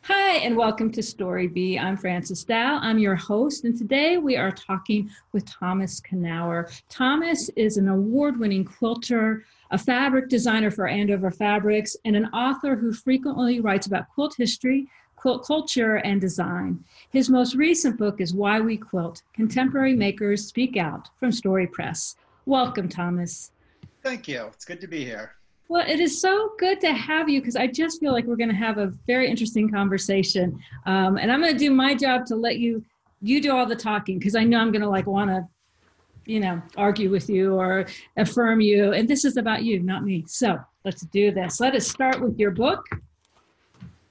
Hi, and welcome to StoryBee. I'm Frances Dow. I'm your host, and today we are talking with Thomas Knauer. Thomas is an award-winning quilter, a fabric designer for Andover Fabrics, and an author who frequently writes about quilt history, quilt culture, and design. His most recent book is Why We Quilt: Contemporary Makers Speak Out, from Story Press. Welcome, Thomas. Thank you. It's good to be here. Well, it is so good to have you because I just feel like we're going to have a very interesting conversation. And I'm going to do my job to let you do all the talking because I know I'm going to want to, argue with you or affirm you. And this is about you, not me. So let's do this. Let us start with your book,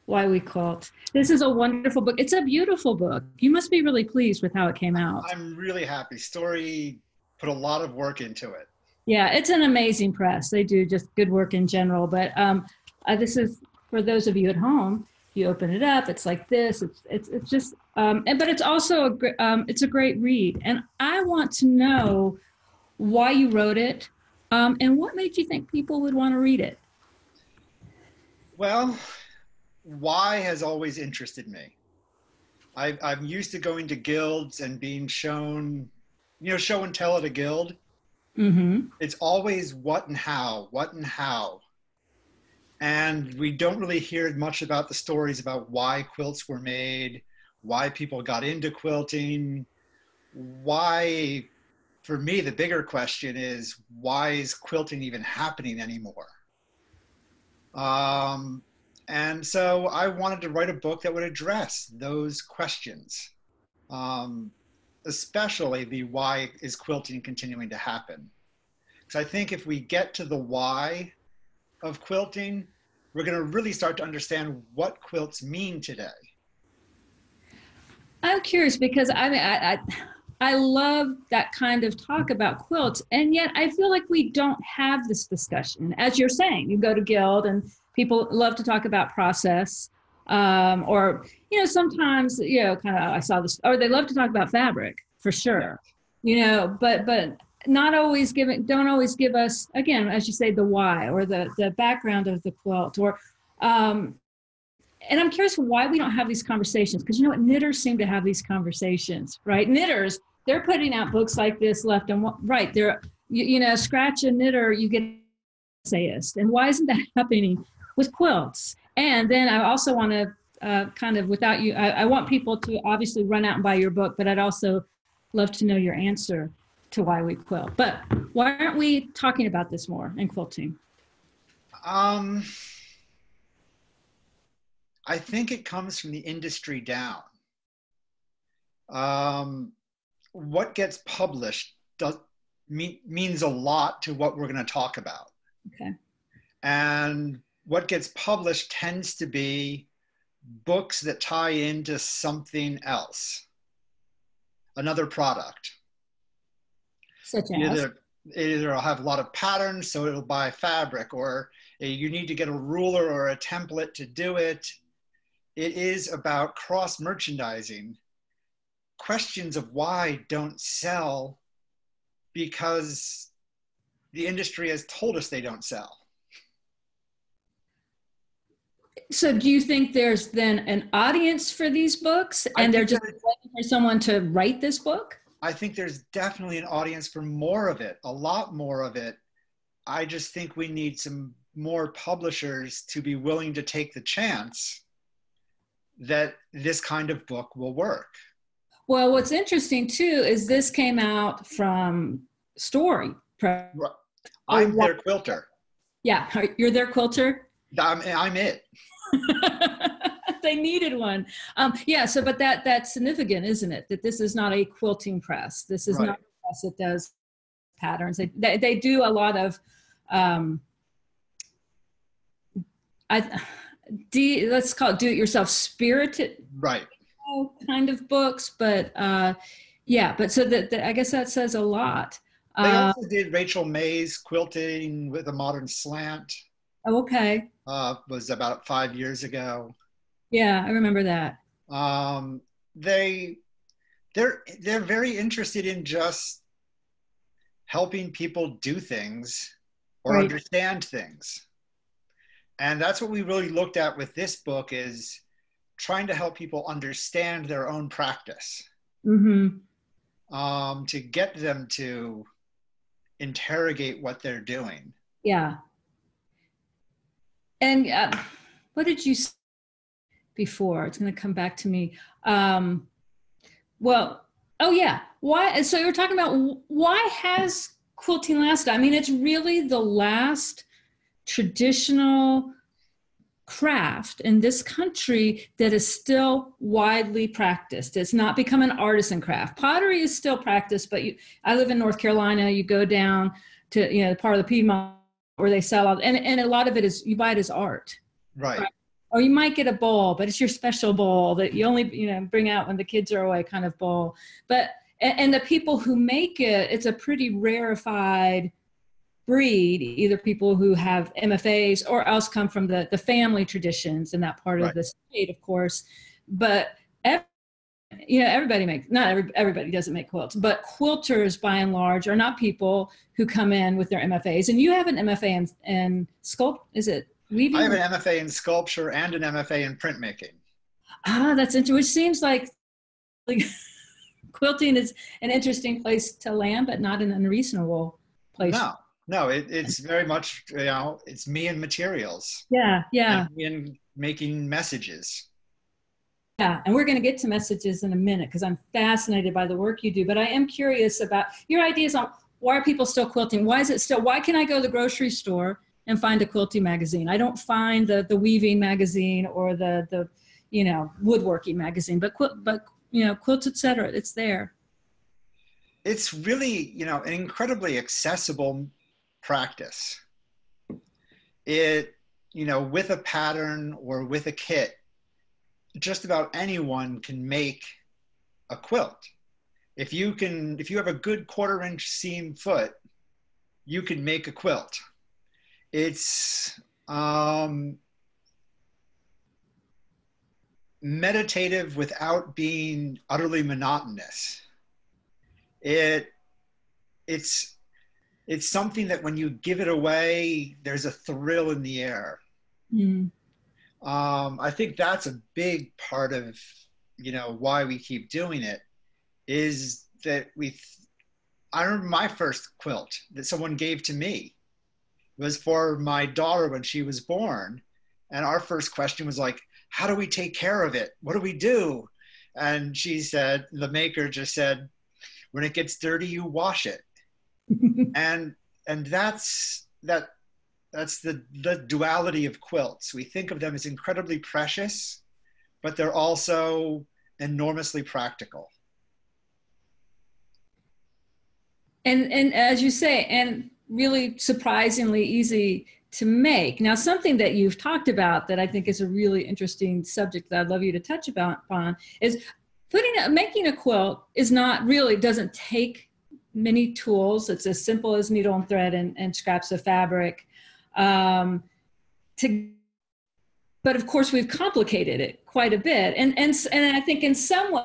Why We Quilt. This is a wonderful book. It's a beautiful book. You must be really pleased with how it came out. I'm really happy. Story put a lot of work into it. Yeah, it's an amazing press. They do just good work in general. But this is for those of you at home. You open it up, it's like this. It's just, but it's also it's a great read. And I want to know why you wrote it, and what made you think people would want to read it. Well, why has always interested me. I'm used to going to guilds and being shown, show and tell at a guild. Mm-hmm. It's always what and how. And we don't really hear much about the stories about why quilts were made, why people got into quilting, why, for me, the bigger question is, why is quilting even happening anymore? And so I wanted to write a book that would address those questions. Especially the why is quilting continuing to happen. Because I think if we get to the why of quilting, we're going to really start to understand what quilts mean today. I'm curious because I love that kind of talk about quilts, and yet I feel like we don't have this discussion. As you're saying, you go to guild and people love to talk about process. Or sometimes kind of I saw this, or they love to talk about fabric for sure, but not always don't always give us, again, as you say, the why or the background of the quilt, or and I'm curious why we don't have these conversations, because knitters seem to have these conversations, right? Knitters, they're putting out books like this left and right. They're scratch a knitter, you get an essayist. And why isn't that happening with quilts? And then I also want to kind of, without you, I want people to obviously run out and buy your book, but I'd also love to know your answer to why we quilt. But why aren't we talking about this more in quilting? I think it comes from the industry down. What gets published means a lot to what we're going to talk about. Okay. And what gets published tends to be books that tie into something else, another product. Such as? Either it'll have a lot of patterns, so it'll buy fabric, or you need to get a ruler or a template to do it. It is about cross-merchandising. Questions of why don't sell because the industry has told us they don't sell. So do you think there's then an audience for these books and they're just waiting for someone to write this book? I think there's definitely an audience for more of it, a lot more of it. I just think we need some more publishers to be willing to take the chance that this kind of book will work. Well, what's interesting too is this came out from Story. I'm their quilter. Yeah, you're their quilter? I'm it. They needed one. Yeah, so but that's significant, isn't it? That this is not a quilting press. This is not a press that does patterns. They do a lot of let's call it do-it-yourself spirited kind of books, but yeah, but so that I guess that says a lot. They also did Rachel May's Quilting with a Modern Slant. Oh, okay. Was about 5 years ago. Yeah, I remember that. they're very interested in just helping people do things or Right. understand things. And that's what we really looked at with this book, is trying to help people understand their own practice, Mm-hmm. to get them to interrogate what they're doing. Yeah. And what did you say before? It's going to come back to me. Um, well, oh yeah. Why? So you were talking about why has quilting lasted? I mean, it's really the last traditional craft in this country that is still widely practiced. It's not become an artisan craft. Pottery is still practiced, but I live in North Carolina. You go down to, part of the Piedmont where they sell all, and a lot of it is, you buy it as art. Right. Or you might get a bowl, but it's your special bowl that you only, bring out when the kids are away, kind of bowl. But, and the people who make it, it's a pretty rarefied breed, either people who have MFAs or else come from the family traditions in that part of the state, of course. But everybody makes, not everybody doesn't make quilts, but quilters by and large are not people who come in with their MFAs. And you have an MFA in sculpt, is it weaving? I have an MFA in sculpture and an MFA in printmaking. Ah, that's interesting. Which seems like quilting is an interesting place to land, but not an unreasonable place. No, it's very much, it's me and materials. Yeah. And me and making messages. Yeah, and we're going to get to messages in a minute because I'm fascinated by the work you do. But I am curious about your ideas on why are people still quilting? Why can I go to the grocery store and find a quilting magazine? I don't find the weaving magazine or the woodworking magazine, but quilts, etc. It's there. It's really, an incredibly accessible practice. It, with a pattern or with a kit, just about anyone can make a quilt. If you have a good 1/4-inch seam foot, you can make a quilt. It's meditative without being utterly monotonous. It's something that when you give it away, there's a thrill in the air. Mm. I think that's a big part of, why we keep doing it, is that I remember my first quilt that someone gave to me was for my daughter when she was born. And our first question was like, how do we take care of it? What do we do? And the maker just said, when it gets dirty, you wash it. and that's the duality of quilts. We think of them as incredibly precious, but they're also enormously practical. And as you say, and really surprisingly easy to make. Now, something that you've talked about that I think is a really interesting subject that I'd love you to touch upon is making a quilt doesn't take many tools. It's as simple as needle and thread and scraps of fabric. But of course, we've complicated it quite a bit. And I think in some way,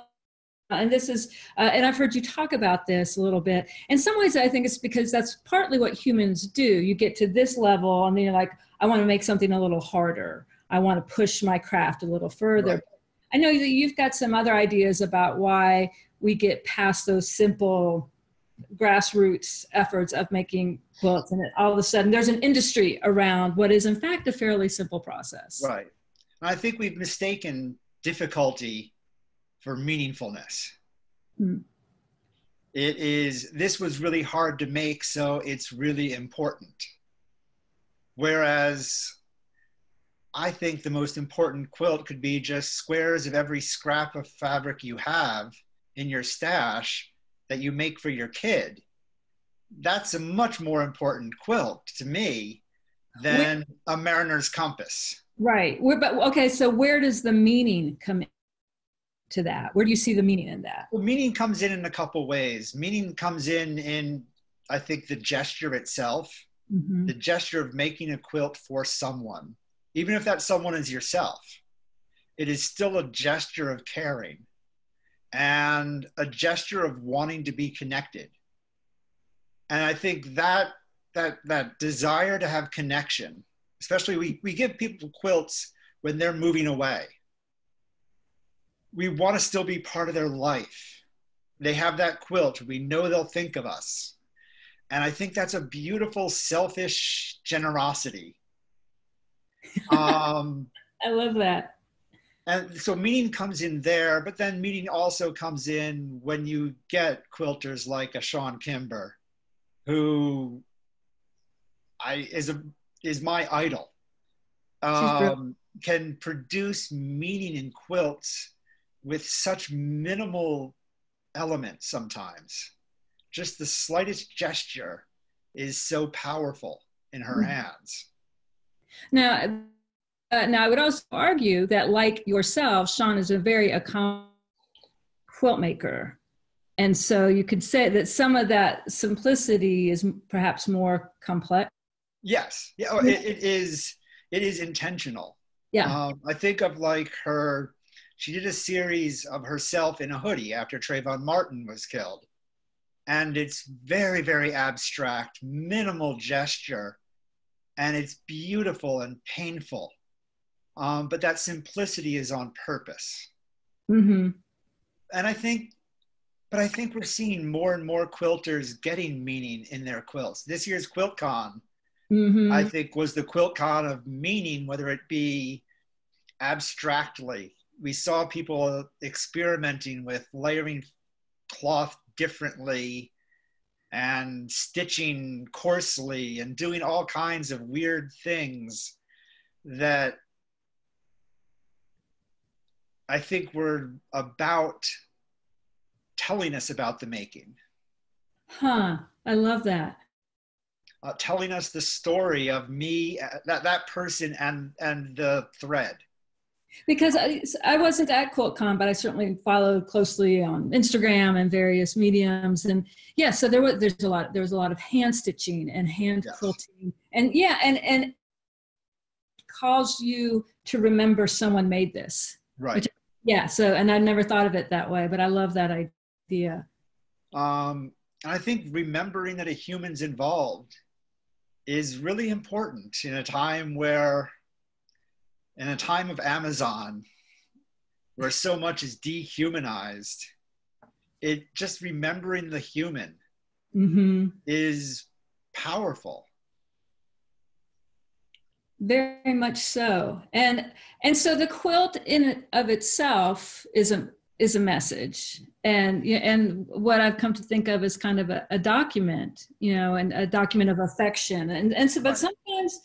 and this is, and I've heard you talk about this a little bit. In some ways, I think it's because that's partly what humans do. You get to this level and then you're like, I want to make something a little harder. I want to push my craft a little further. Right. I know that you've got some other ideas about why we get past those simple grassroots efforts of making quilts, and all of a sudden there's an industry around what is in fact a fairly simple process. Right. And I think we've mistaken difficulty for meaningfulness. This was really hard to make, so it's really important. Whereas I think the most important quilt could be just squares of every scrap of fabric you have in your stash that you make for your kid. That's a much more important quilt to me than a mariner's compass. Right. So where does the meaning come in to that? Where do you see the meaning in that? Well, meaning comes in a couple ways. Meaning comes in, I think, the gesture itself, the gesture of making a quilt for someone. Even if that someone is yourself, it is still a gesture of caring. and a gesture of wanting to be connected. And I think that desire to have connection, especially we give people quilts when they're moving away. We want to still be part of their life. They have that quilt. We know they'll think of us. And I think that's a beautiful, selfish generosity. I love that. And so meaning comes in there, but then meaning also comes in when you get quilters like a Sean Kimber, who is my idol. Can produce meaning in quilts with such minimal elements sometimes. Just the slightest gesture is so powerful in her hands. Now, I would also argue that, like yourself, Sean is a very accomplished quilt maker. And so you could say that some of that simplicity is perhaps more complex. Yes. Yeah, it is intentional. Yeah. I think of like she did a series of herself in a hoodie after Trayvon Martin was killed. And it's very, very abstract, minimal gesture, and it's beautiful and painful. But that simplicity is on purpose. Mm-hmm. And I think we're seeing more and more quilters getting meaning in their quilts. This year's QuiltCon, mm-hmm. I think, was the QuiltCon of meaning, whether it be abstractly. We saw people experimenting with layering cloth differently and stitching coarsely and doing all kinds of weird things that I think were about telling us about the making. Huh. I love that. Telling us the story of me, that person and the thread. Because I wasn't at QuiltCon, but I certainly followed closely on Instagram and various mediums. And yeah, so there was a lot of hand stitching and hand quilting. And yeah, and calls you to remember someone made this. Right. Yeah. So, and I never thought of it that way, but I love that idea. And I think remembering that a human's involved is really important in a time of Amazon, where so much is dehumanized. It just remembering the human is powerful. Very much so. And so the quilt in and of itself is a message. And what I've come to think of as kind of a document, and a document of affection. And so, but sometimes,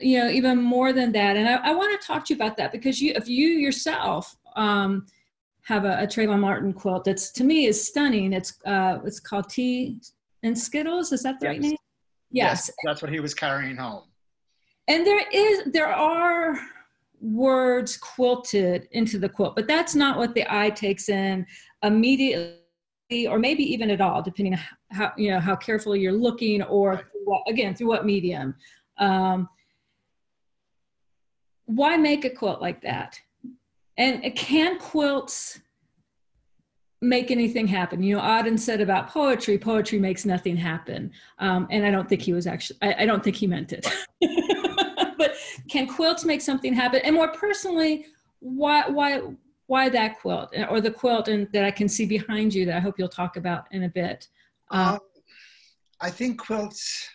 even more than that. And I want to talk to you about that, because if you yourself have a Trayvon Martin quilt that's, to me, is stunning. It's called Tea and Skittles. Is that the right name? Yes, that's what he was carrying home. And there are words quilted into the quilt, but that's not what the eye takes in immediately, or maybe even at all, depending on how carefully you're looking, or through what medium. Why make a quilt like that? And can quilts make anything happen? Auden said about poetry makes nothing happen. And I don't think I don't think he meant it. But can quilts make something happen? And more personally, why that quilt, or the quilt that I can see behind you that I hope you'll talk about in a bit? I think quilts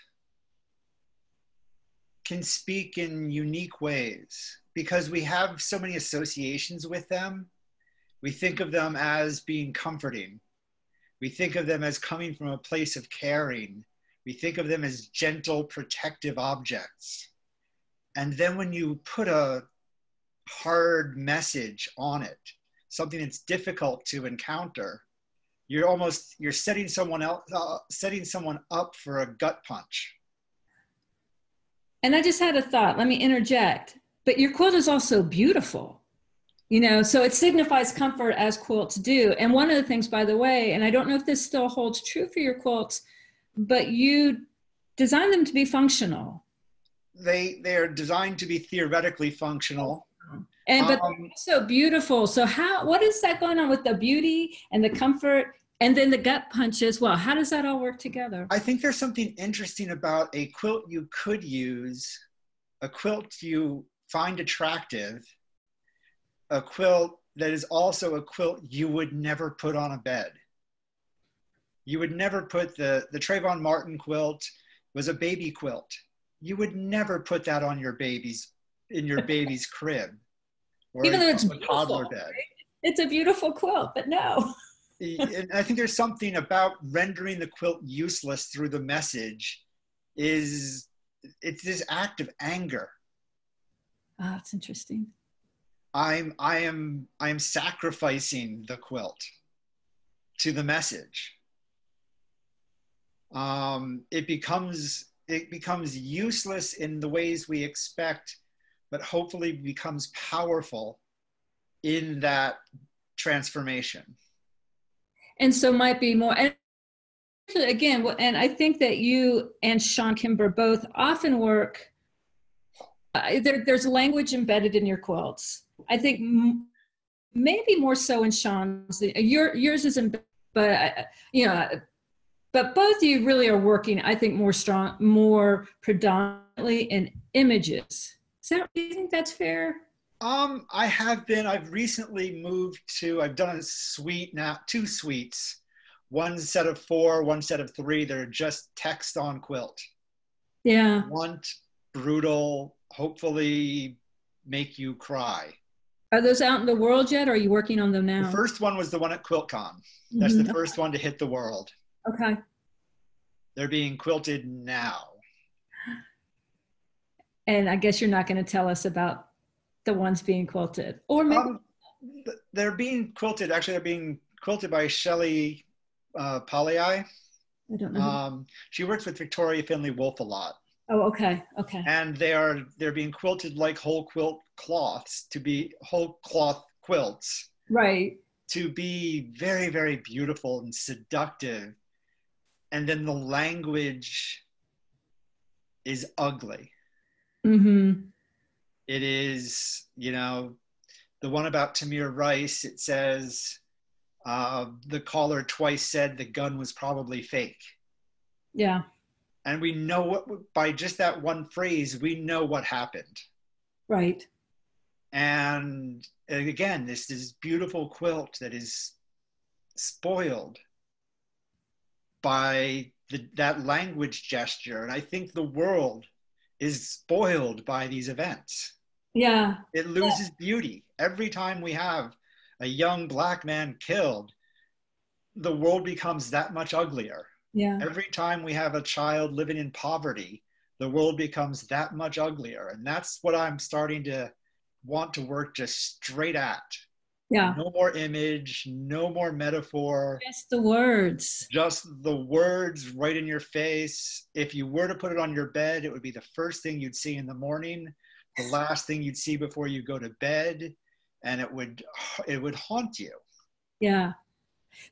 can speak in unique ways because we have so many associations with them. We think of them as being comforting. We think of them as coming from a place of caring. We think of them as gentle, protective objects. And then when you put a hard message on it, something that's difficult to encounter, you're setting someone up for a gut punch. And I just had a thought, let me interject, but your quilt is also beautiful, so it signifies comfort, as quilts do. And one of the things, by the way, and I don't know if this still holds true for your quilts, but you design them to be functional. They are designed to be theoretically functional. And but Um, so beautiful. So what is that going on with the beauty and the comfort and then the gut punch as well? How does that all work together? I think there's something interesting about a quilt you could use, a quilt you find attractive, a quilt that is also a quilt you would never put on a bed. You would never put the Trayvon Martin quilt was a baby quilt. You would never put that on your baby's in your baby's crib or Even in though it's a toddler beautiful, bed. it's a beautiful quilt, but no. And I think there's something about rendering the quilt useless through the message is it's this act of anger. Oh, that's interesting. I am sacrificing the quilt to the message. It becomes useless in the ways we expect, but hopefully becomes powerful in that transformation. And so might be more, and again, and I think that you and Sean Kimber both often work, there's language embedded in your quilts. I think maybe more so in Sean's. Yours is embedded, but but both of you really are working, I think, more predominantly in images. Do you think that's fair? I've recently moved to, I've done a suite now, 2 suites, one set of 4, one set of 3. They're just text on quilt. Yeah. Blunt, brutal, hopefully make you cry. Are those out in the world yet, or are you working on them now? The first one was the one at QuiltCon. That's the first one to hit the world. Okay. They're being quilted now. And I guess you're not going to tell us about the ones being quilted, or maybe they're being quilted. Actually, they're being quilted by Shelley Pollyi. I don't know. She works with Victoria Finley Wolf a lot. Oh, okay, okay. And they're being quilted like whole quilt cloths, to be whole cloth quilts. Right. To be very, very beautiful and seductive. And then the language is ugly. Mm-hmm. It is, the one about Tamir Rice, it says, the caller twice said the gun was probably fake. Yeah. And we know what, by just that one phrase, we know what happened. Right. And again, this beautiful quilt that is spoiled by that language gesture. And I think the world is spoiled by these events. Yeah. It loses beauty. Every time we have a young Black man killed, the world becomes that much uglier. Yeah. Every time we have a child living in poverty, the world becomes that much uglier. And that's what I'm starting to want to work just straight at. Yeah. No more image, no more metaphor. Just the words. Just the words right in your face. If you were to put it on your bed, it would be the first thing you'd see in the morning, the last thing you'd see before you go to bed, and it would haunt you. Yeah.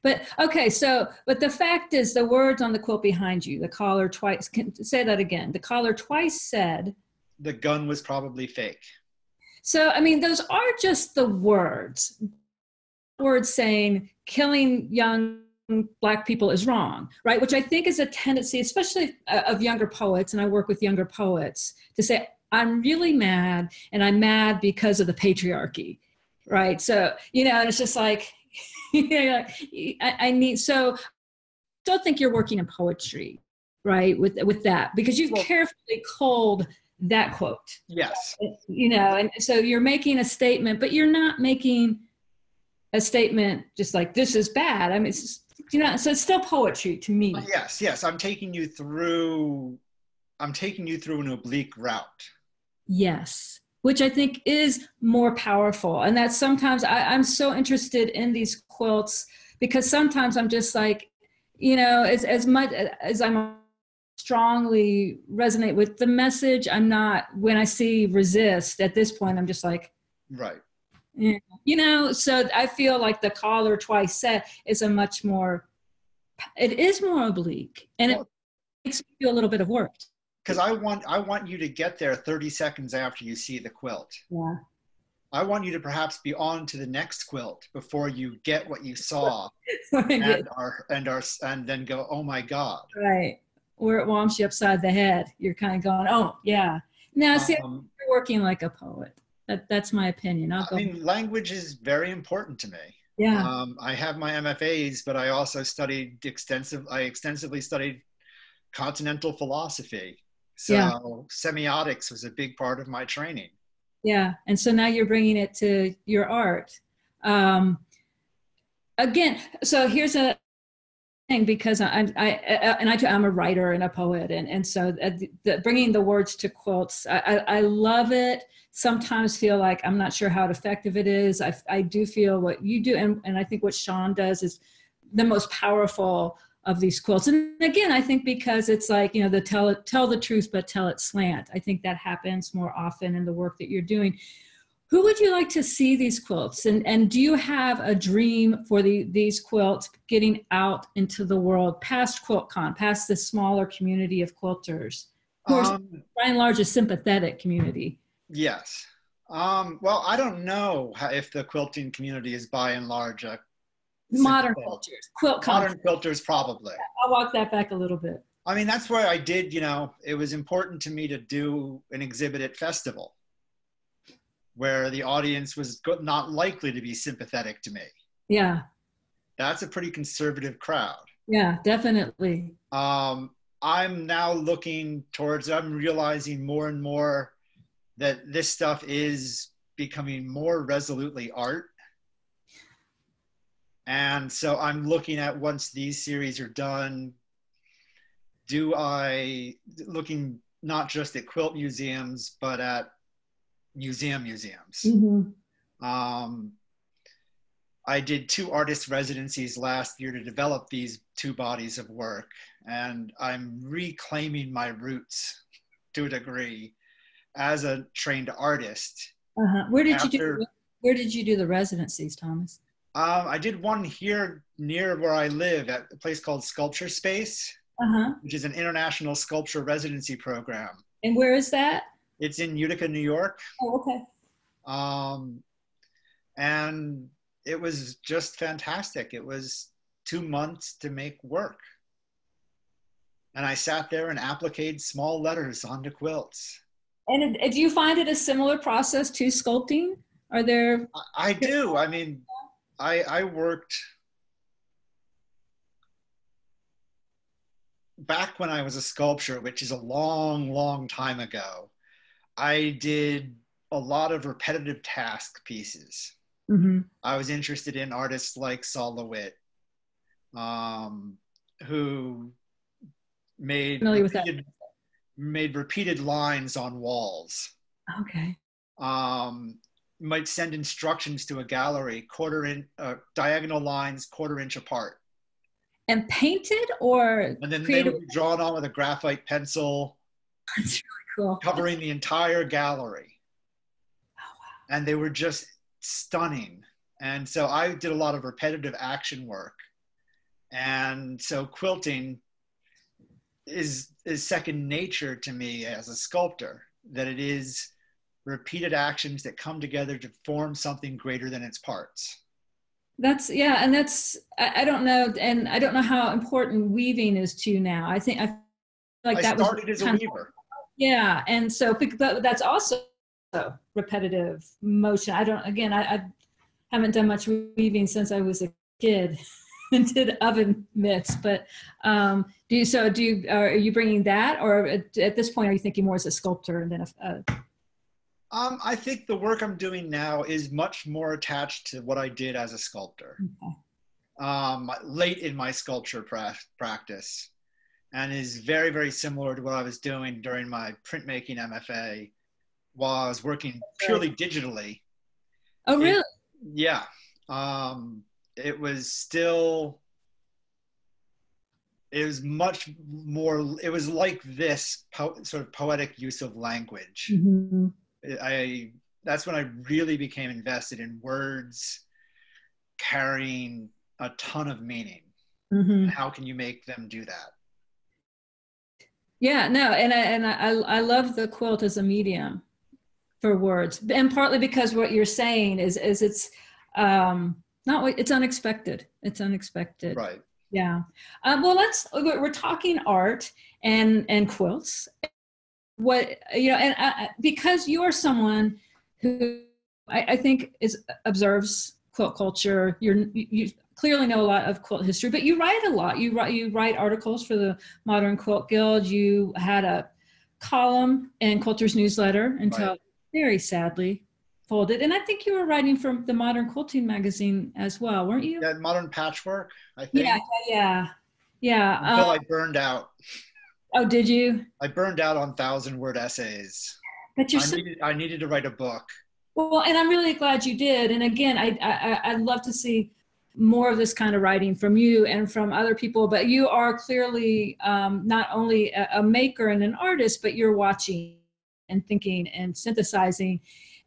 But okay, but the fact is, the words on the quilt behind you, the caller twice, say that again. The caller twice said the gun was probably fake. So, I mean, those are just the words saying killing young Black people is wrong, right? Which I think is a tendency, especially of younger poets, and I work with younger poets, to say, I'm really mad, and I'm mad because of the patriarchy, right? So, and it's just like, I need, so I still think you're working in poetry, right? With that, because you've carefully culled that quote. Yes. And so you're making a statement, but you're not making a statement just like, this is bad. I mean, it's just, so it's still poetry to me. Yes. I'm taking you through an oblique route. Yes. Which I think is more powerful. And that's sometimes I'm so interested in these quilts because sometimes I'm just like, as much as I'm strongly resonate with the message, I'm not, when I see resist at this point, I'm just like, right. So I feel like the caller twice said is it is more oblique, and it makes me do a little bit of work. Because I want you to get there 30 seconds after you see the quilt. Yeah. I want you to perhaps be on to the next quilt before you get what you saw Right. and then go, oh my God. Right. Where it whomps you upside the head. You're kind of going, oh yeah. Now see, Um, you're working like a poet. That's my opinion. I'll I go. mean, language is very important to me. Yeah. I have my MFAs, but I also I extensively studied continental philosophy. Yeah. So semiotics was a big part of my training. Yeah. And so now you're bringing it to your art. Um, Again, so here's a thing, because I'm a writer and a poet, and so bringing the words to quilts, I love it. Sometimes feel like I'm not sure how effective it is. I do feel what you do, and I think what Sean does is the most powerful of these quilts. And again, I think because it's like, you know, the tell the truth but tell it slant. I think that happens more often in the work that you're doing. Who would you like to see these quilts? And do you have a dream for these quilts getting out into the world, past QuiltCon, past the smaller community of quilters, who are by and large a sympathetic community? Yes. Well, I don't know if the quilting community is by and large a Modern sympathetic. quilters, QuiltCon. Modern quilters, probably. I'll walk that back a little bit. I mean, that's why I did, you know, it was important to me to do an exhibit at festival where the audience was not likely to be sympathetic to me. Yeah. That's a pretty conservative crowd. Yeah, definitely. I'm now looking towards, I'm realizing more and more that this stuff is becoming more resolutely art. And so I'm looking at, once these series are done, looking not just at quilt museums, but at museums. I did 2 artist residencies last year to develop these 2 bodies of work, and I'm reclaiming my roots to a degree as a trained artist. Where did you do the residencies, Thomas? I did one here near where I live at a place called Sculpture Space, which is an international sculpture residency program. And where is that? It's in Utica, New York. Oh, okay. And it was just fantastic. It was 2 months to make work. And I sat there and appliqued small letters onto quilts. And do you find it a similar process to sculpting? Are there? I do. I mean, I worked back when I was a sculptor, which is a long, long time ago. I did a lot of repetitive task pieces. I was interested in artists like Saul LeWitt, who made repeated lines on walls. Okay. Might send instructions to a gallery, diagonal lines, 1/4 inch apart. And painted, or? And then they would be drawn on with a graphite pencil. That's really cool. Covering the entire gallery. Oh, wow. And they were just stunning. And so I did a lot of repetitive action work. And so quilting is second nature to me as a sculptor, that it is repeated actions that come together to form something greater than its parts. And that's, I don't know, and I don't know how important weaving is to you now. I feel like I started as a weaver. Yeah, and so, but that's also repetitive motion. I haven't done much weaving since I was a kid and did oven mitts. But are you bringing that, or at this point are you thinking more as a sculptor and then I think the work I'm doing now is much more attached to what I did as a sculptor. Okay. Late in my sculpture practice, and is very, very similar to what I was doing during my printmaking MFA while I was working purely digitally. Oh, really? Yeah. It was much more, it was like this sort of poetic use of language. That's when I really became invested in words carrying a ton of meaning. How can you make them do that? Yeah, no, and I love the quilt as a medium. for words, and partly because what you're saying is it's not, it's unexpected. It's unexpected. Right. Yeah. Well, we're talking art and quilts. What, you know, and because you're someone who I think observes quilt culture, you clearly know a lot of quilt history, but you write a lot. You write articles for the Modern Quilt Guild. You had a column in Quilter's Newsletter until Right. very sadly folded. And I think you were writing for the Modern Quilting magazine as well, weren't you? Yeah, Modern Patchwork, I Yeah, think, yeah, yeah. until I burned out. Oh, did you? I burned out on 1,000-word essays. But you're so I needed to write a book. well, and I'm really glad you did. And again, I'd love to see more of this kind of writing from you and from other people. But you are clearly not only a maker and an artist, but you're watching and thinking and synthesizing.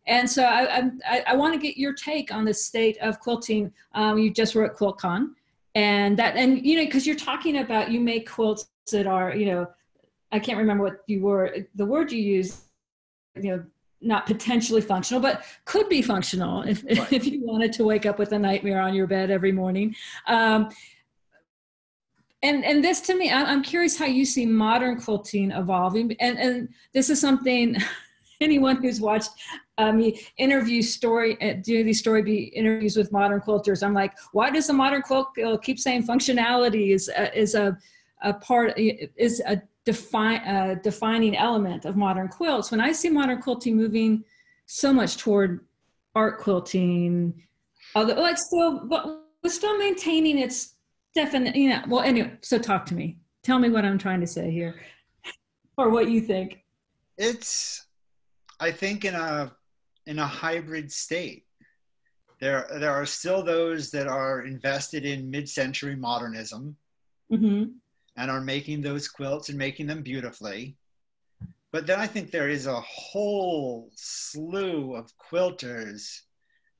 And so I want to get your take on the state of quilting. You just were at QuiltCon, and you know, because you're talking about, you make quilts that are, you know, I can't remember what the word you used, you know, not potentially functional, but could be functional if, Right. if you wanted to wake up with a nightmare on your bed every morning. And this, to me, I'm curious how you see modern quilting evolving. And this is something anyone who's watched me do these StoryBee interviews with modern quilters, I'm like, why does the modern quilt keep saying functionality is a defining element of modern quilts? When I see modern quilting moving so much toward art quilting, although it's still maintaining its definite, you know, well, anyway, so talk to me. Tell me what I'm trying to say here, or what you think. It's, I think, in a hybrid state. There are still those that are invested in mid-century modernism, Mm-hmm. and are making those quilts and making them beautifully. But then I think there is a whole slew of quilters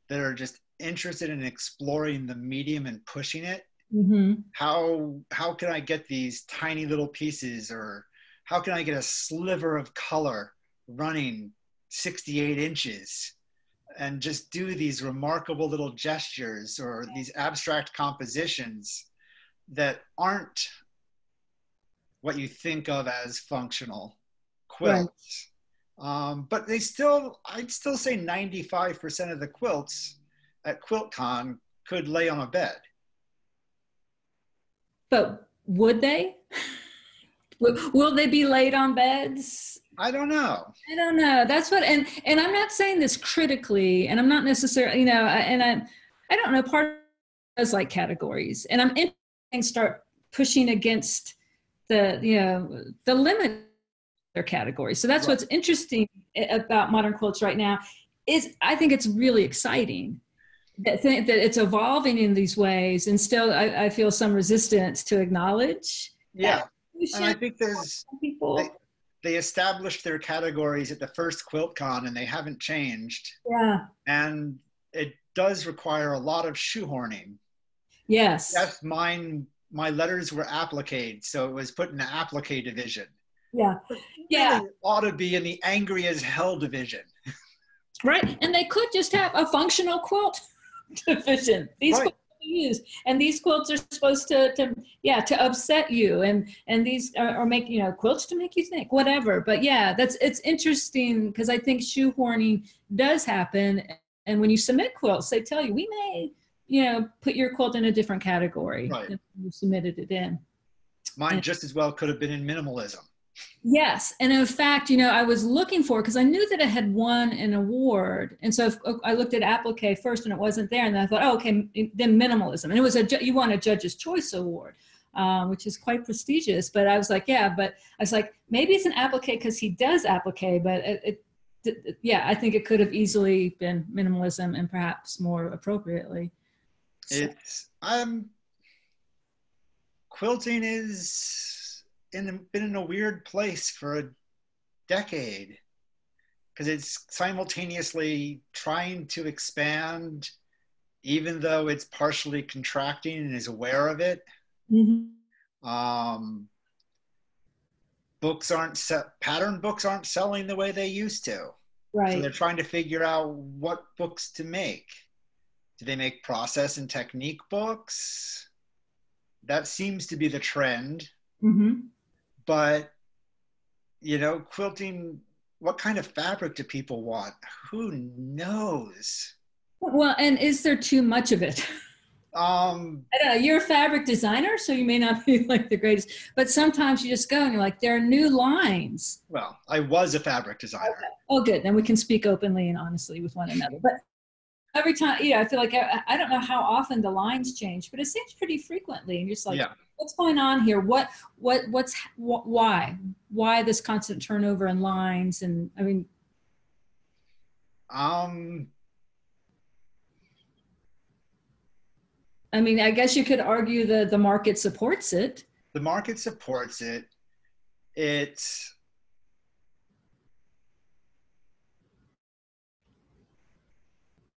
that are just interested in exploring the medium and pushing it. Mm-hmm. How can I get these tiny little pieces, or how can I get a sliver of color running 68 inches and just do these remarkable little gestures or these abstract compositions that aren't what you think of as functional Right. quilts. But I'd still say 95% of the quilts at QuiltCon could lay on a bed. But would they? Will they be laid on beds? I don't know. I don't know. That's what, and I'm not saying this critically, and I'm not necessarily, you know, and I don't know. Part of it is like categories, and I'm interested in start pushing against the limit of their categories. So that's Right. what's interesting about modern quilts right now. Is I think it's really exciting that it's evolving in these ways, and still I feel some resistance to acknowledge Yeah. that And I evolution. think People, they established their categories at the first QuiltCon, and they haven't changed. yeah, And it does require a lot of shoehorning. yes, Yes, my letters were appliqued, so it was put in the applique division. yeah, yeah. Really ought to be in the angry as hell division. Right. And they could just have a functional quilt division. These Right. quilts are used, and these quilts are supposed to upset you, and these are make, you know, quilts to make you think, whatever. But yeah, it's interesting because I think shoehorning does happen. And when you submit quilts, they tell you, we may, you know, put your quilt in a different category Right. than you submitted it in. Mine And just as well could have been in minimalism. yes. And in fact, you know, I was looking for, because I knew that it had won an award. And so I looked at applique first and it wasn't there. And then I thought, oh, okay, then minimalism. And it was you won a Judge's Choice Award, which is quite prestigious. But I was like, yeah, but I was like, maybe it's an applique because he does applique. But yeah, I think it could have easily been minimalism and perhaps more appropriately. So, It's quilting is been in a weird place for a decade, because it's simultaneously trying to expand, even though it's partially contracting and is aware of it. mhm. Um, pattern books aren't selling the way they used to. So they're Right. trying to figure out what books to make. Do they make process and technique books? That seems to be the trend. Mm-hmm. But, quilting, what kind of fabric do people want? Who knows? Well, and is there too much of it? Um, I don't know. You're a fabric designer, so you may not be like the greatest, but sometimes you just go and you're like, there are new lines. well, I was a fabric designer. Okay. Oh, good. Then we can speak openly and honestly with one another. But every time, I feel like I don't know how often the lines change, but it seems pretty frequently. And you're just like, Yeah. what's going on here? Why this constant turnover in lines? And I mean, Um, I guess you could argue that the market supports it. the market supports it. It's,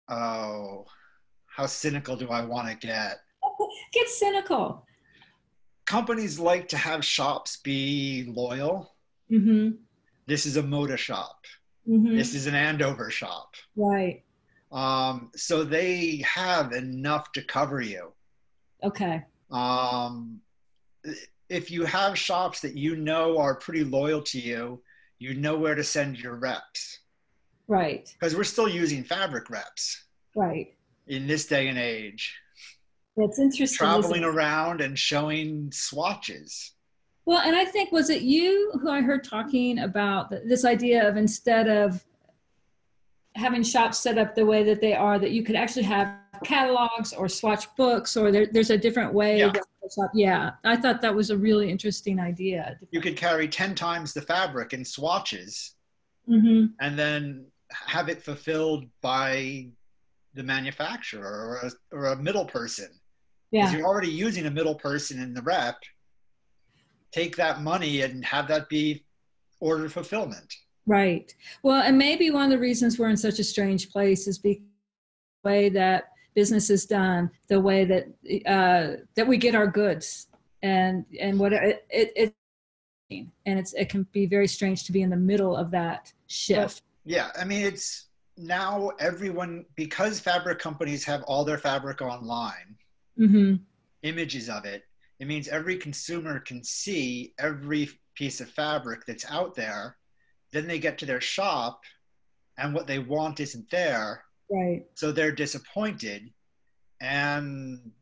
oh, how cynical do I want to get? Get cynical. Companies like to have shops be loyal. Mm-hmm. This is a Moda shop. This Mm-hmm. is an Andover shop. Right. So they have enough to cover you. Okay. Um, if you have shops that are pretty loyal to you, you know where to send your reps. Right. Because we're still using fabric reps Right. in this day and age, That's interesting, isn't traveling it? around and showing swatches. Well, and I think, was it you who I heard talking about this idea of, instead of having shops set up the way that they are, that you could actually have catalogs or swatch books, or there's a different way Yeah, that yeah, I thought that was a really interesting idea. you could carry 10 times the fabric in swatches Mm-hmm. and then have it fulfilled by the manufacturer or a middle person. Because Yeah. you're already using a middle person in the rep, take that money and have that be order fulfillment. Right. Well, and maybe one of the reasons we're in such a strange place is because the way that business is done, the way that that we get our goods, and what it can be very strange to be in the middle of that Well, shift. yeah, I mean, it's now everyone, because fabric companies have all their fabric online, Mm-hmm. images of it, it means every consumer can see every piece of fabric that's out there. Then they get to their shop and what they want isn't there. Right. So they're disappointed and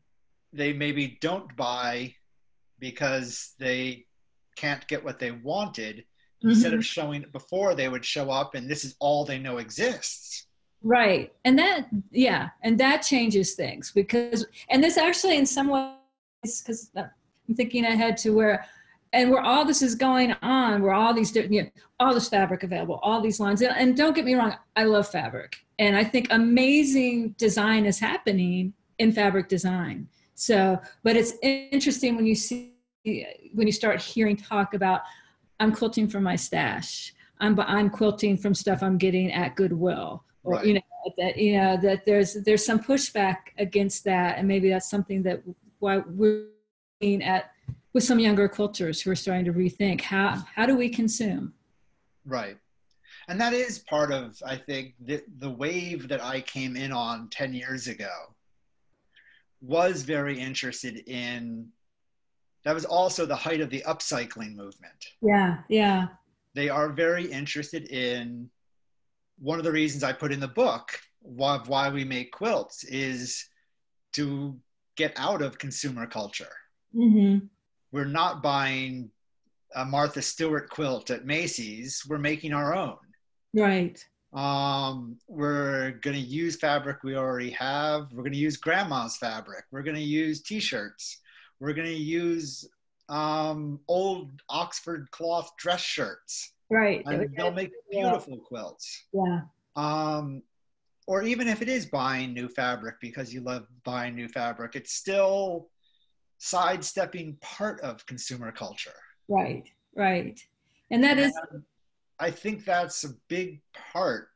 they maybe don't buy because they can't get what they wanted. Instead Mm-hmm. of showing before, they would show up and this is all they know exists. Right. And that, yeah, and that changes things, because, and this actually in some ways, because I'm thinking ahead to where all this is going on, where all these different, all this fabric available, all these lines. And don't get me wrong, I love fabric. And I think amazing design is happening in fabric design. So, but it's interesting when you start hearing talk about, I'm quilting from my stash. I'm quilting from stuff I'm getting at Goodwill, or Right. that there's some pushback against that, and maybe that's something that why we're looking at with some younger quilters who are starting to rethink how do we consume. Right. And that is part of, I think, the wave that I came in on 10 years ago was very interested in. That was also the height of the upcycling movement. Yeah, yeah. They are very interested in, one of the reasons I put in the book why we make quilts is to get out of consumer culture. Mm-hmm. We're not buying a Martha Stewart quilt at Macy's. We're making our own. Right. We're going to use fabric we already have. We're going to use grandma's fabric. We're going to use t-shirts. We're going to use old Oxford cloth dress shirts. Right. And they'll make Yeah. beautiful quilts. Yeah. Or even if it is buying new fabric because you love buying new fabric, it's still sidestepping part of consumer culture. Right. Right. And that is. And I think that's a big part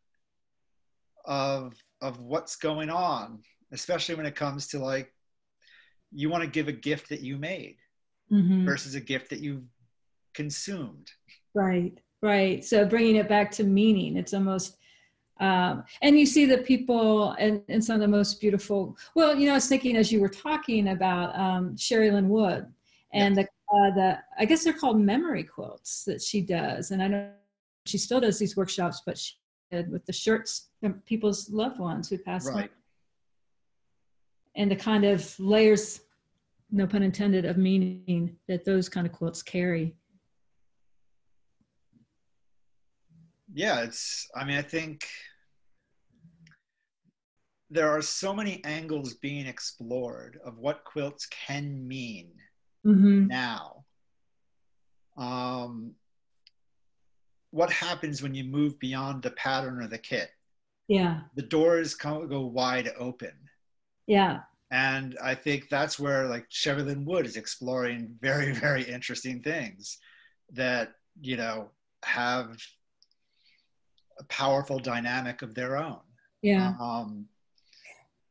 of what's going on, especially when it comes to, like, you want to give a gift that you made Mm-hmm. versus a gift that you consumed. Right. Right. So bringing it back to meaning, it's almost And you see the people and some of the most beautiful, well, you know, I was thinking as you were talking about Sherry Lynn Wood and Yes. I guess they're called memory quilts that she does. And I know she still does these workshops, but she did with the shirts from people's loved ones who passed on. Right. And the kind of layers, no pun intended, of meaning that those kind of quilts carry. Yeah, I mean, I think there are so many angles being explored of what quilts can mean Mm-hmm. now. What happens when you move beyond the pattern or the kit? Yeah. The doors go wide open. Yeah. And I think that's where like Sherilyn Wood is exploring very, very interesting things that, you know, have a powerful dynamic of their own. Yeah. Um,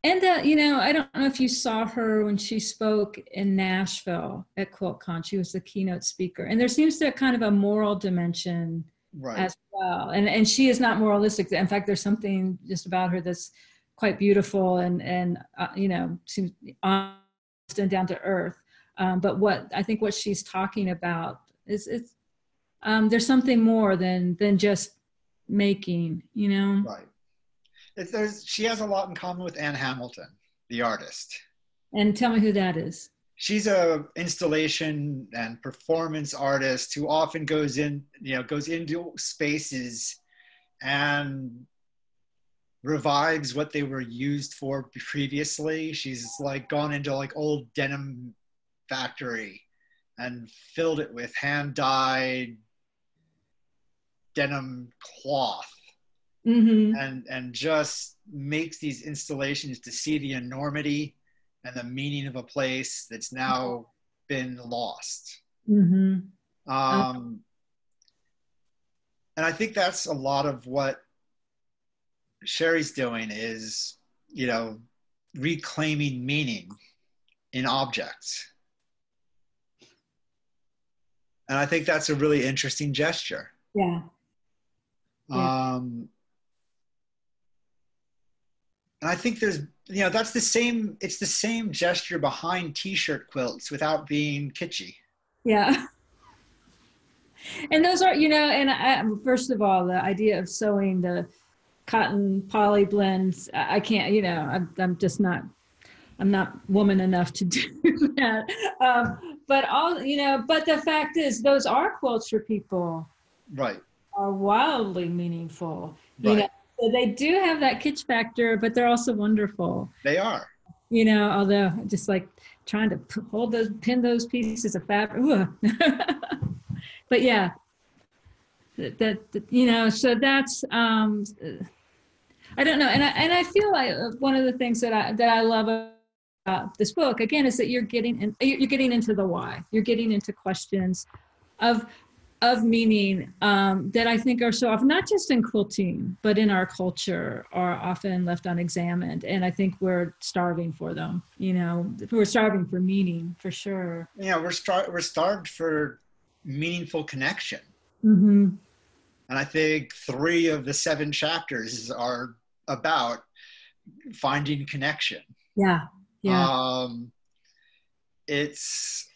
And you know, I don't know if you saw her when she spoke in Nashville at QuiltCon. She was the keynote speaker, and there seems to kind of a moral dimension right, as well. And she is not moralistic. In fact, there's something just about her that's quite beautiful and you know, seems honest and down to earth. But what I think what she's talking about is there's something more than just making. You know. right. She has a lot in common with Anne Hamilton, the artist. And tell me who that is. She's a installation and performance artist who often goes into spaces and revives what they were used for previously. She's like gone into like old denim factory and filled it with hand dyed denim cloth, Mm-hmm. and just makes these installations to see the enormity and the meaning of a place that's now been lost. Mm-hmm. Um, and I think that's a lot of what Sherry's doing is, you know, reclaiming meaning in objects. And I think that's a really interesting gesture. Yeah. Yeah. Um, and I think there's, you know, it's the same gesture behind t-shirt quilts without being kitschy. Yeah. And those are, you know, and first of all, the idea of sewing the cotton poly blends, I can't, you know, I'm just not, I'm not woman enough to do that. But all, you know, but the fact is, those are quilts for people Right, are wildly meaningful, you know. right. So they do have that kitsch factor, but they're also wonderful, They are. you know, although just like trying to pin those pieces of fabric. But yeah, that you know, so that's I don't know, and I feel like one of the things that I love about this book again is that you're getting into the why, you're getting into questions of meaning that I think are so often, not just in quilting, but in our culture, are often left unexamined. And I think we're starving for them, you know, we're starving for meaning for sure. Yeah, we're starved for meaningful connection. Mm-hmm. And I think 3 of the 7 chapters are about finding connection. Yeah. Yeah. Um, it's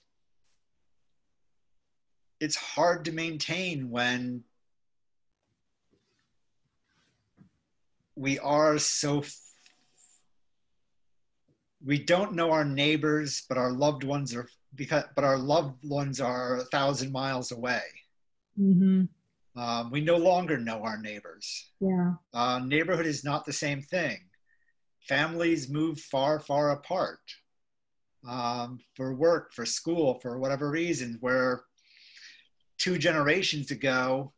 it's hard to maintain when we are so we don't know our neighbors, but our loved ones are but our loved ones are 1,000 miles away. Mm-hmm. We no longer know our neighbors. Yeah. Neighborhood is not the same thing. Families move far, far apart for work, for school, for whatever reason, where 2 generations ago,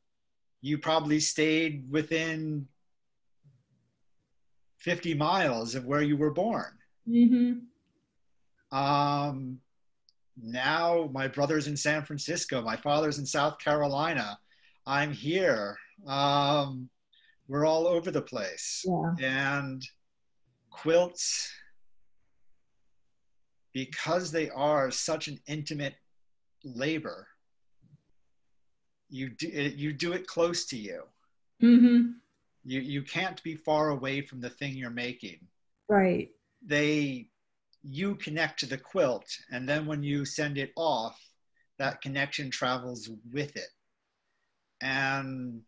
you probably stayed within 50 miles of where you were born. Mm-hmm. Now my brother's in San Francisco, my father's in South Carolina, I'm here. We're all over the place. Yeah. And quilts, because they are such an intimate labor, you do it close to you. Mm-hmm. You can't be far away from the thing you're making. Right. You connect to the quilt, and then when you send it off, that connection travels with it. And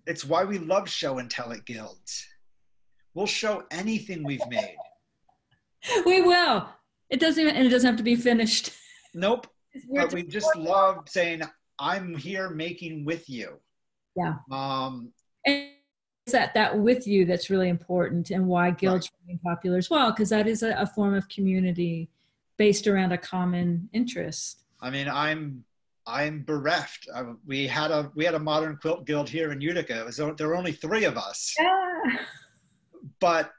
it's why we love show and tell at guilds. We'll show anything we've made. We will. It doesn't even, and it doesn't have to be finished. Nope. But we just love saying, I'm here making with you. Yeah. And it's that with you that's really important, and why guilds right. are popular as well, because that is a form of community based around a common interest. I mean, I'm bereft. We had a modern quilt guild here in Utica. There were only 3 of us. Yeah. But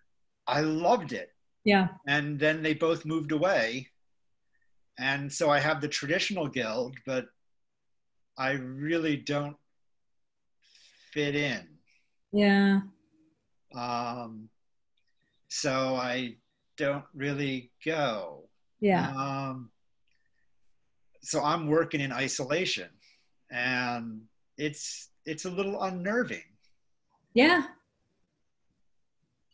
I loved it. Yeah. And then they both moved away. And so I have the traditional guild, but I really don't fit in. Yeah. So I don't really go. Yeah. So I'm working in isolation, and it's a little unnerving. Yeah.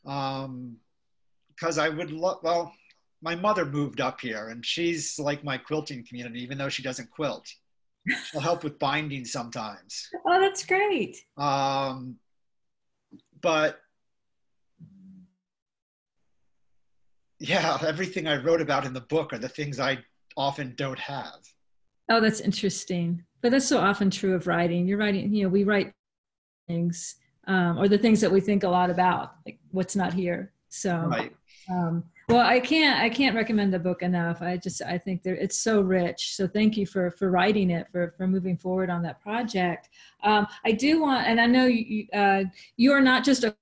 Because I would love, well, my mother moved up here, and she's like my quilting community, even though she doesn't quilt. She'll help with binding sometimes. Oh, that's great. But yeah, everything I wrote about in the book are the things I often don't have. Oh, that's interesting. But that's so often true of writing. You're writing, we write things, or the things that we think a lot about, like what's not here. So, right. Well, I can't recommend the book enough. I think it's so rich. So thank you for writing it, for moving forward on that project. I do want, and I know you are not just a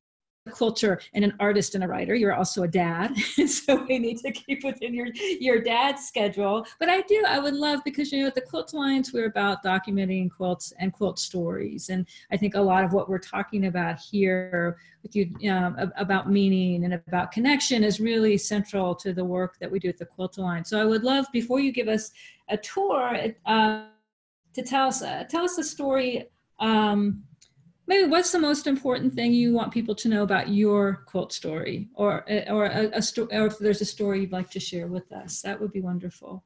quilter and an artist and a writer, you're also a dad. So we need to keep within your dad's schedule. But I would love, because at the Quilt Alliance, we're about documenting quilts and quilt stories. And I think a lot of what we're talking about here with you, about meaning and about connection, is really central to the work that we do at the Quilt Alliance. So I would love, before you give us a tour, to tell us a story. Maybe what's the most important thing you want people to know about your quilt story, or if there's a story you'd like to share with us, that would be wonderful.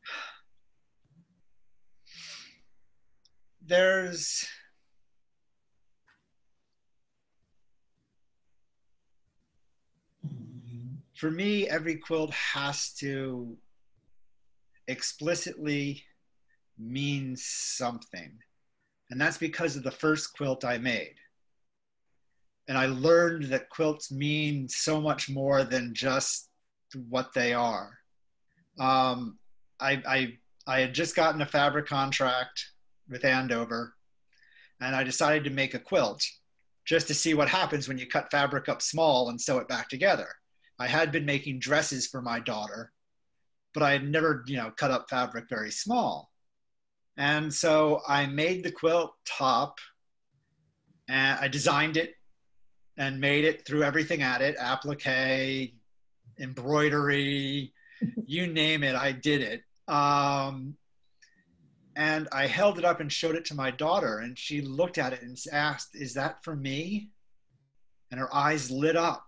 For me, every quilt has to explicitly mean something. And that's because of the first quilt I made. And I learned that quilts mean so much more than just what they are. I had just gotten a fabric contract with Andover, and I decided to make a quilt just to see what happens when you cut fabric up small and sew it back together. I had been making dresses for my daughter, but I had never, cut up fabric very small. And so I made the quilt top, and I designed it and made it, threw everything at it, applique, embroidery, you name it, I did it. And I held it up and showed it to my daughter, and she looked at it and asked, "Is that for me?" And her eyes lit up,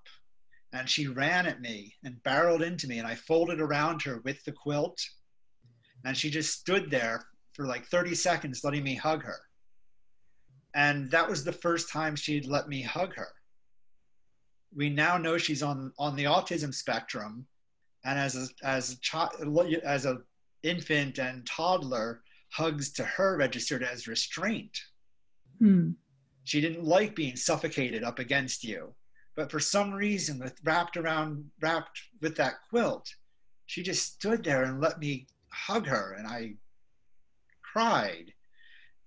and she ran at me and barreled into me, and I folded around her with the quilt, and she just stood there for like 30 seconds letting me hug her. And that was the first time she'd let me hug her. We now know she's on the autism spectrum, and as an infant and toddler, hugs to her registered as restraint. She didn't like being suffocated up against you, but for some reason, wrapped with that quilt, she just stood there and let me hug her, and I cried.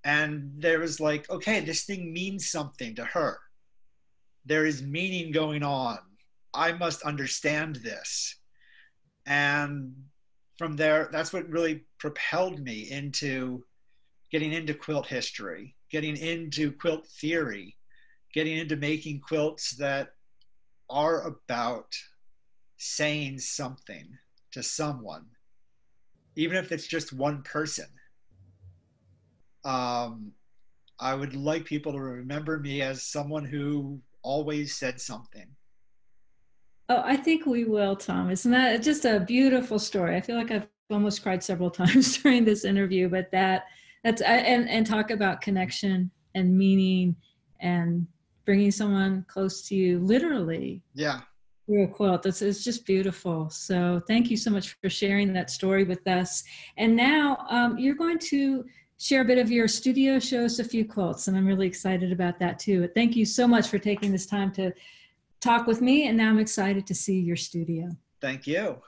And there was like, okay, this thing means something to her. There is meaning going on. I must understand this. And from there, that's what really propelled me into getting into quilt history, getting into quilt theory, getting into making quilts that are about saying something to someone, even if it's just one person. I would like people to remember me as someone who always said something. Oh, I think we will, Tom. Isn't that just a beautiful story? I feel like I've almost cried several times during this interview, but and talk about connection and meaning and bringing someone close to you, literally. Yeah. Through a quilt. It's just beautiful. So thank you so much for sharing that story with us. And now you're going to share a bit of your studio, show us a few quilts, and I'm really excited about that too. Thank you so much for taking this time to talk with me, and now I'm excited to see your studio. Thank you.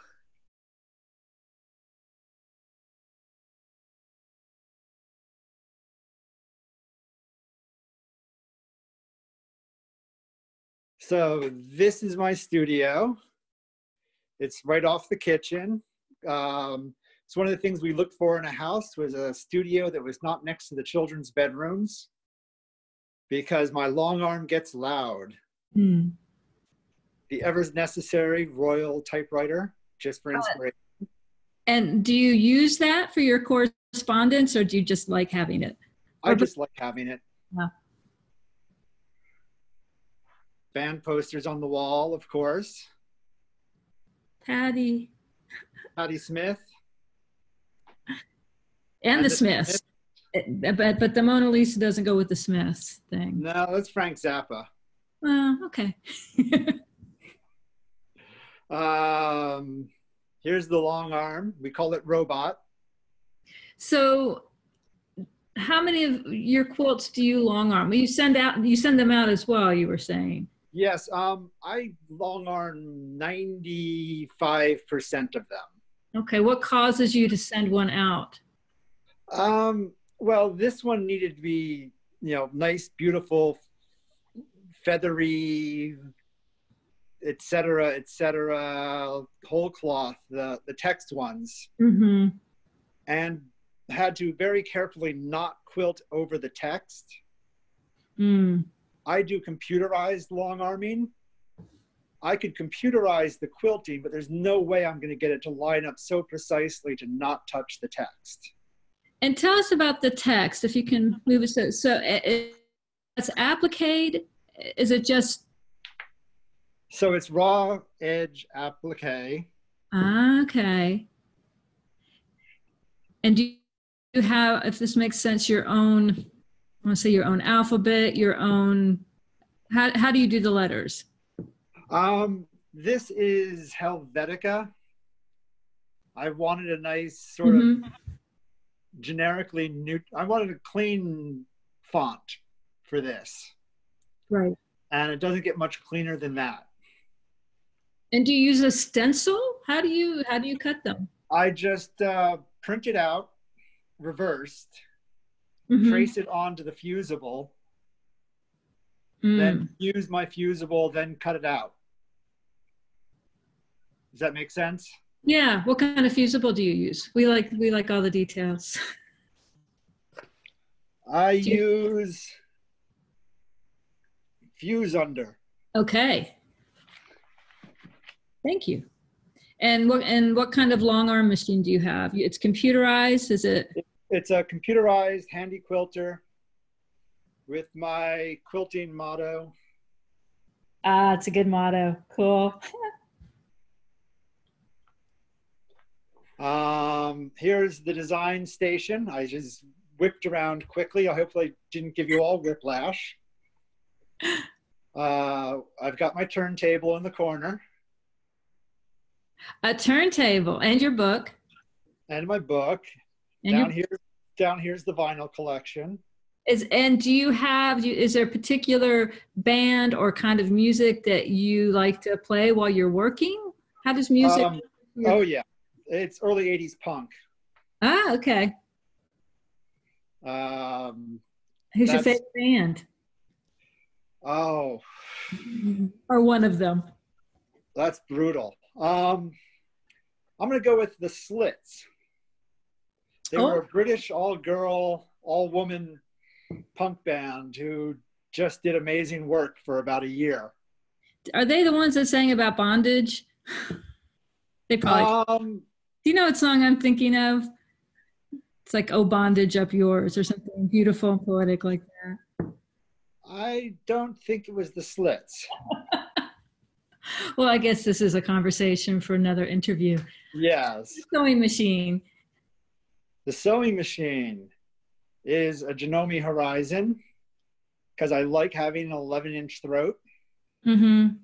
So this is my studio. It's right off the kitchen. It's one of the things we looked for in a house, was a studio that was not next to the children's bedrooms, because my long arm gets loud. Hmm. The ever necessary Royal typewriter, just for inspiration. And do you use that for your correspondence, or do you just like having it? I just like having it. Yeah. Band posters on the wall, of course. Patti Smith. and the Smiths. But the Mona Lisa doesn't go with the Smiths thing. No, that's Frank Zappa. Well, okay. Here's the long arm. We call it Robot. So how many of your quilts do you long arm? You send them out as well, you were saying. Yes, I long arm 95% of them. Okay, what causes you to send one out? Well, this one needed to be, nice, beautiful, feathery, etc., whole cloth, the text ones. Mm-hmm. And had to very carefully not quilt over the text. Mm. I do computerized long arming. I could computerize the quilting, but there's no way I'm going to get it to line up so precisely to not touch the text. And tell us about the text, if you can move it. So it's applique. Is it just? So it's raw edge applique. Okay. And do you have, if this makes sense, your own, I want to say your own alphabet, your own, how do you do the letters? This is Helvetica. I wanted a nice sort of generically new, I wanted a clean font for this. Right. And it doesn't get much cleaner than that. And do you use a stencil? How do you cut them? I just print it out, reversed, trace it onto the fusible, then use my fusible, then cut it out. Does that make sense? Yeah. What kind of fusible do you use? We like all the details. I use Fuse Under. Okay. Thank you. And what kind of long arm machine do you have? It's computerized, is it? It's a computerized handy quilter with my quilting motto. Ah, it's a good motto. Cool. Here's the design station. I just whipped around quickly. I hopefully didn't give you all whiplash. I've got my turntable in the corner. A turntable and your book. And my book. And down here's the vinyl collection. And do you have, is there a particular band or kind of music that you like to play while you're working? How does music? Oh yeah, it's early 80s punk. Ah, okay. Who's your favorite band? Oh. Or one of them. That's brutal. I'm going to go with the Slits. They were a British all-girl, all-woman punk band who just did amazing work for about a year. Are they the ones that sang about bondage? They probably. Do you know what song I'm thinking of? It's like "Oh Bondage Up Yours" or something beautiful and poetic like that. I don't think it was the slits. Well, I guess this is a conversation for another interview. Yes. Sewing machine. The sewing machine is a Janome Horizon because I like having an 11-inch throat. Mm-hmm.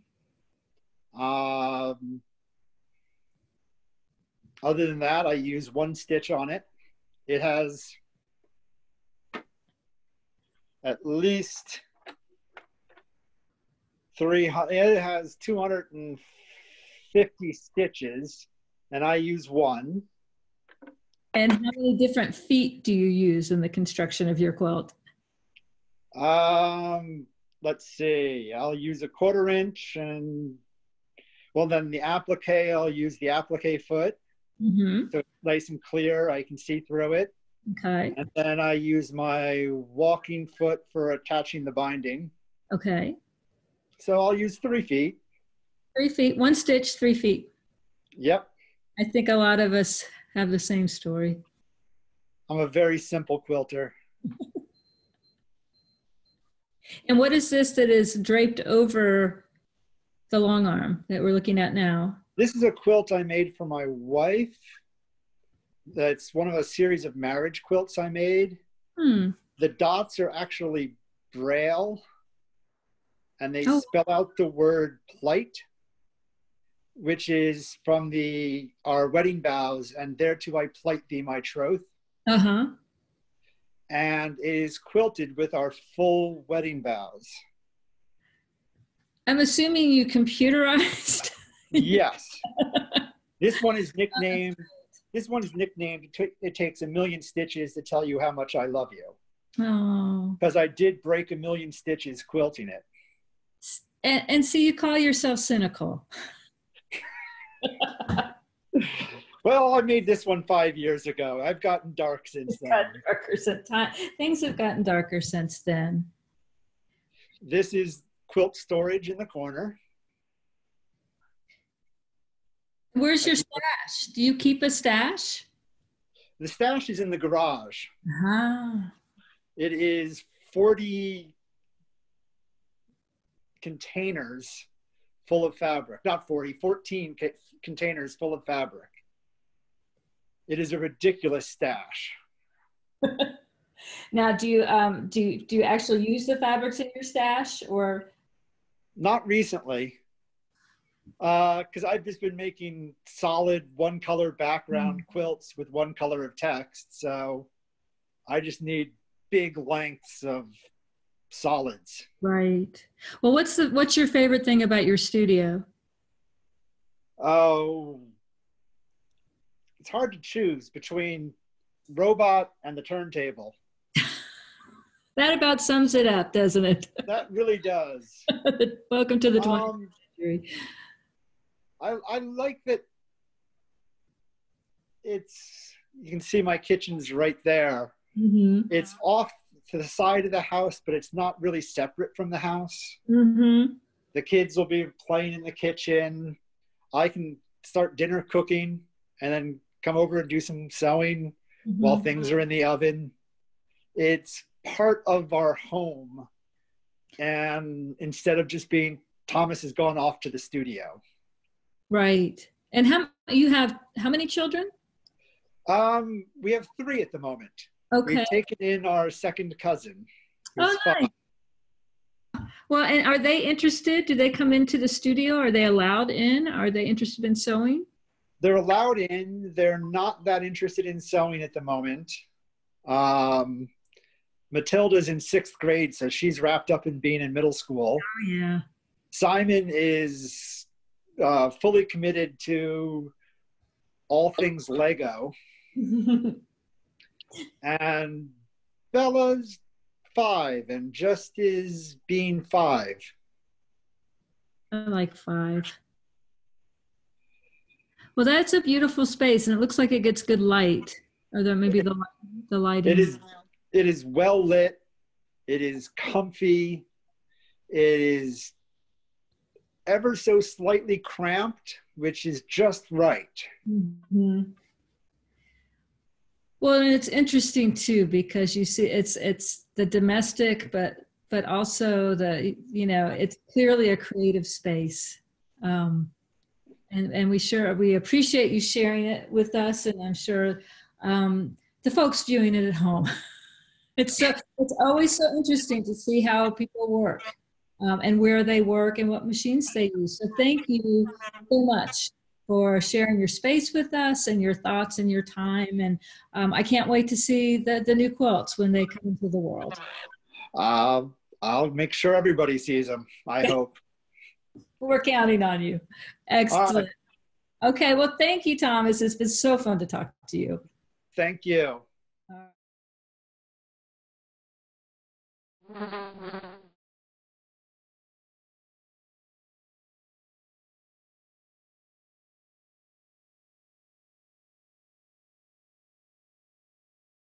Other than that, I use one stitch on it. It has at least it has 250 stitches, and I use one. And how many different feet do you use in the construction of your quilt? Let's see. I'll use a 1/4 inch, and well, then the applique, I'll use the applique foot. Mm-hmm. So it's nice and clear. I can see through it. Okay. And then I use my walking foot for attaching the binding. Okay. So I'll use 3 feet. 3 feet, 1 stitch, 3 feet. Yep. I think a lot of us have the same story. I'm a very simple quilter. And what is this that is draped over the long arm that we're looking at now? This is a quilt I made for my wife. That's one of a series of marriage quilts I made. The dots are actually Braille, and they spell out the word plight, which is from our wedding vows, and thereto I plight thee my troth. Uh-huh. And it is quilted with our full wedding vows. I'm assuming you computerized. Yes. This one is nicknamed, it takes 1,000,000 stitches to tell you how much I love you. Oh. Because I did break 1,000,000 stitches quilting it. And so you call yourself cynical. Well, I made this one 5 years ago. I've gotten dark since then. Things have gotten darker since then. This is quilt storage in the corner. Where's your stash? Do you keep a stash? The stash is in the garage. Ah. It is 40 containers full of fabric. Not 40, 14 containers full of fabric. It is a ridiculous stash. Now, do you actually use the fabrics in your stash, or? Not recently, because I've just been making solid one color background quilts with one color of text. So I just need big lengths of solids. Right. Well, what's your favorite thing about your studio? Oh, it's hard to choose between robot and the turntable. That about sums it up, doesn't it? That really does. Welcome to the 20th century. I like that you can see my kitchen's right there. Mm-hmm. It's off to the side of the house, but it's not really separate from the house. Mm-hmm. The kids will be playing in the kitchen. I can start dinner cooking and then come over and do some sewing while things are in the oven. It's part of our home. And instead of just being, Thomas has gone off to the studio. Right. And how many children? We have 3 at the moment. Okay. We've taken in our second cousin. Oh, nice. Well, and are they interested? Do they come into the studio? Are they allowed in? Are they interested in sewing? They're allowed in. They're not that interested in sewing at the moment. Matilda's in 6th grade, so she's wrapped up in being in middle school. Oh, yeah. Simon is fully committed to all things Lego. And Bella's 5 and just is being 5. I like 5. Well, that's a beautiful space, and it looks like it gets good light. Or maybe the lighting. It is well lit. It is comfy. It is ever so slightly cramped, which is just right. Mm-hmm. Well, and it's interesting too, because you see it's the domestic, but but also it's clearly a creative space. And we appreciate you sharing it with us, and I'm sure the folks viewing it at home. It's always so interesting to see how people work, and where they work and what machines they use. So thank you so much for sharing your space with us and your thoughts and your time. And I can't wait to see the new quilts when they come into the world. I'll make sure everybody sees them, I hope. We're counting on you. Excellent. Right. Okay, well, thank you, Thomas. It's been so fun to talk to you. Thank you. All right.